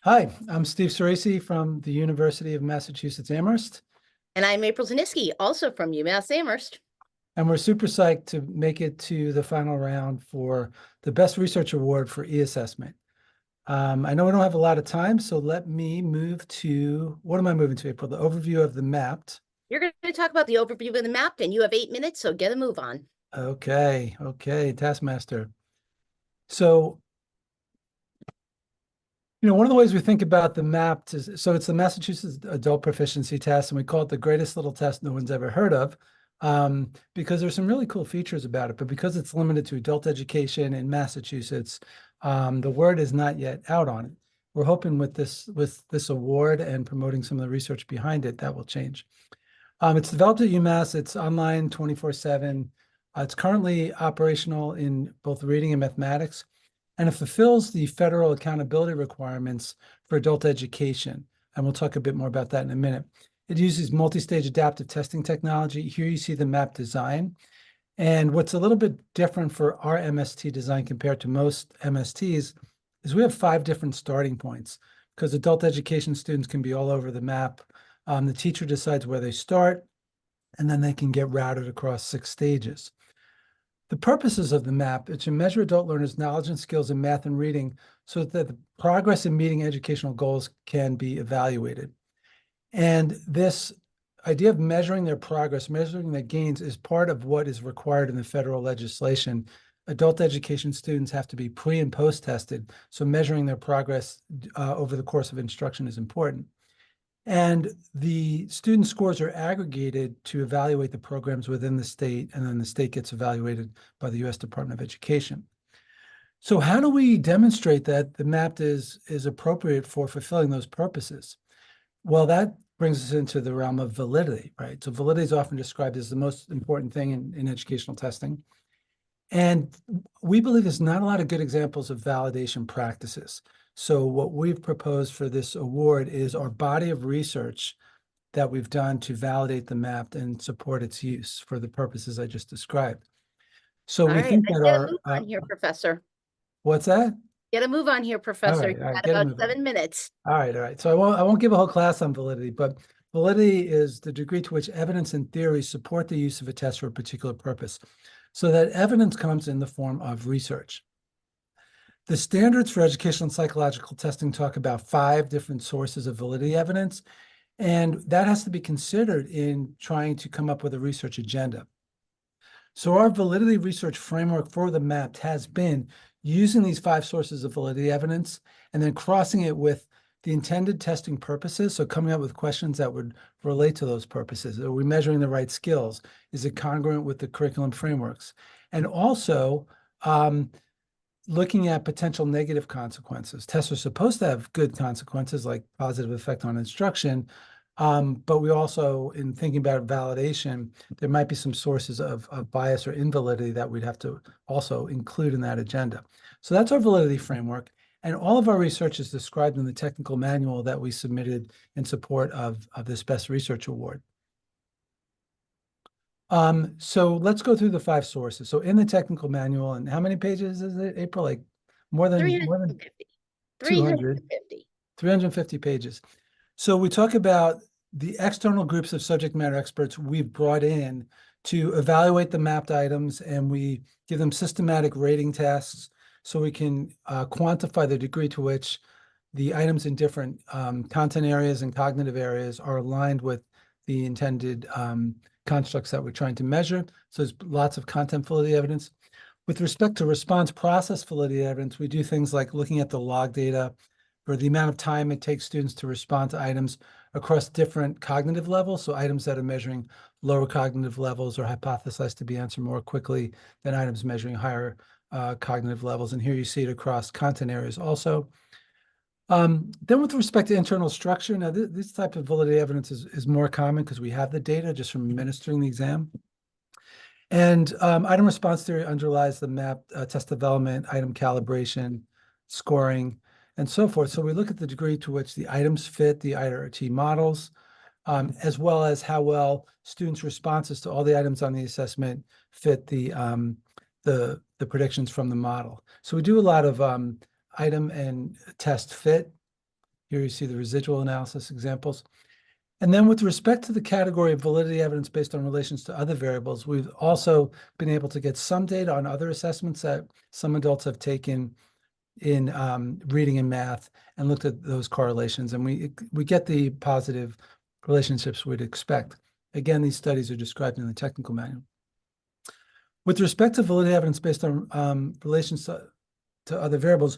Hi, I'm Steve Ceresi from the University of Massachusetts Amherst, And I'm April Zaniski, also from UMass Amherst. and we're super psyched to make it to the final round for the Best Research Award for e-assessment. I know we don't have a lot of time, so let me move to, what am I moving to, April? The overview of the MAPT. You're going to talk about the overview of the MAPT, and you have 8 minutes, so get a move on. Okay, Taskmaster. So, one of the ways we think about the MAPT is, so it's the Massachusetts Adult Proficiency Test, and we call it the greatest little test no one's ever heard of, because there's some really cool features about it. But because it's limited to adult education in Massachusetts, the word is not yet out on it. We're hoping with this award and promoting some of the research behind it, that will change. It's developed at UMass. It's online 24/7. It's currently operational in both reading and mathematics, and it fulfills the federal accountability requirements for adult education. And we'll talk a bit more about that in a minute. It uses multi-stage adaptive testing technology. Here you see the MAP design. And what's a little bit different for our MST design compared to most MSTs is we have 5 different starting points because adult education students can be all over the map. The teacher decides where they start, and then they can get routed across 6 stages. The purposes of the MAP is to measure adult learners' knowledge and skills in math and reading so that the progress in meeting educational goals can be evaluated. And this idea of measuring their progress, measuring their gains, is part of what is required in the federal legislation. Adult education students have to be pre- and post-tested, so measuring their progress over the course of instruction is important. And the student scores are aggregated to evaluate the programs within the state, and then the state gets evaluated by the U.S. Department of Education. So how do we demonstrate that the MAPT is appropriate for fulfilling those purposes? Well, that brings us into the realm of validity, right? So validity is often described as the most important thing in educational testing. And we believe there's not a lot of good examples of validation practices. So what we've proposed for this award is our body of research that we've done to validate the MAPT and support its use for the purposes I just described. So All we right, think that get a our, move on here, Professor. what's that? Get a move on here, Professor. You've All right, got get a about move on. 7 minutes. All right. So I won't give a whole class on validity, but validity is the degree to which evidence and theory support the use of a test for a particular purpose. So that evidence comes in the form of research. The standards for educational and psychological testing talk about 5 different sources of validity evidence, and that has to be considered in trying to come up with a research agenda. So our validity research framework for the MAPT has been using these 5 sources of validity evidence and then crossing it with the intended testing purposes. So coming up with questions that would relate to those purposes. Are we measuring the right skills? Is it congruent with the curriculum frameworks? And also looking at potential negative consequences. Tests are supposed to have good consequences like positive effect on instruction. But we also, in thinking about validation, there might be some sources of bias or invalidity that we'd have to also include in that agenda. So that's our validity framework. And all of our research is described in the technical manual that we submitted in support of this Best Research Award. So let's go through the 5 sources. So in the technical manual, and how many pages is it, April? Like more than 350. 200, 350 pages. So we talk about the external groups of subject matter experts we've brought in to evaluate the mapped items, and we give them systematic rating tests so we can quantify the degree to which the items in different content areas and cognitive areas are aligned with the intended constructs that we're trying to measure. So there's lots of content validity evidence. With respect to response process validity evidence, we do things like looking at the log data for the amount of time it takes students to respond to items across different cognitive levels. So items that are measuring lower cognitive levels are hypothesized to be answered more quickly than items measuring higher cognitive levels. And here you see it across content areas also. Then with respect to internal structure, now this type of validity evidence is more common because we have the data just from administering the exam. And item response theory underlies the MAP test development, item calibration, scoring, and so forth. So we look at the degree to which the items fit the IRT models, as well as how well students' responses to all the items on the assessment fit the predictions from the model. So we do a lot of item and test fit. Here you see the residual analysis examples. And then with respect to the category of validity evidence based on relations to other variables, we've also been able to get some data on other assessments that some adults have taken in reading and math and looked at those correlations. And we get the positive relationships we'd expect. Again, these studies are described in the technical manual. With respect to validity evidence based on relations to other variables,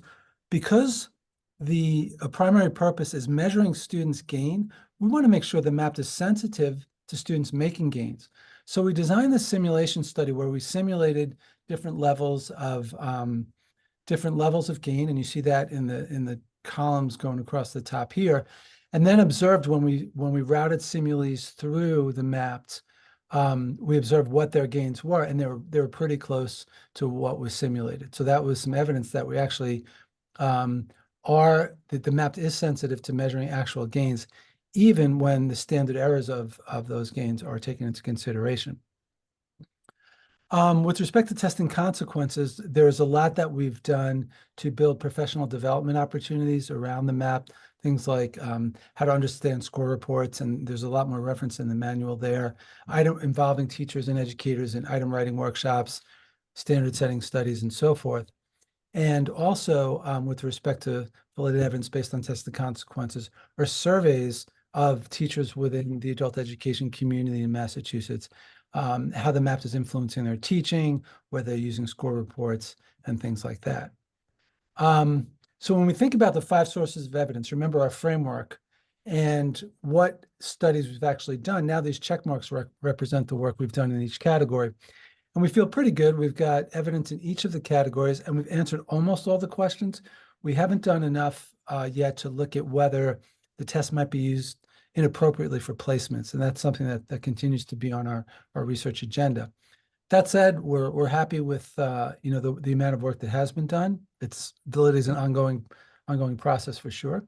because the primary purpose is measuring students' gain, we want to make sure the MAPT is sensitive to students making gains. So we designed this simulation study where we simulated different levels of gain, and you see that in the columns going across the top here, and then observed when we routed simulees through the MAPT, we observed what their gains were, and they were pretty close to what was simulated. So that was some evidence that we actually that the MAPT is sensitive to measuring actual gains, even when the standard errors of those gains are taken into consideration. With respect to testing consequences, there's a lot that we've done to build professional development opportunities around the MAPT, things like how to understand score reports, and there's a lot more reference in the manual there, involving teachers and educators in item writing workshops, standard setting studies, and so forth. And also, with respect to validity evidence based on tested consequences, are surveys of teachers within the adult education community in Massachusetts, how the MAPT is influencing their teaching, whether they're using score reports, and things like that. So when we think about the 5 sources of evidence, remember our framework and what studies we've actually done. Now these check marks represent the work we've done in each category. And we feel pretty good. We've got evidence in each of the categories, and we've answered almost all the questions. We haven't done enough yet to look at whether the test might be used inappropriately for placements, and that's something that continues to be on our research agenda. That said, we're happy with the amount of work that has been done. Validity is an ongoing process for sure.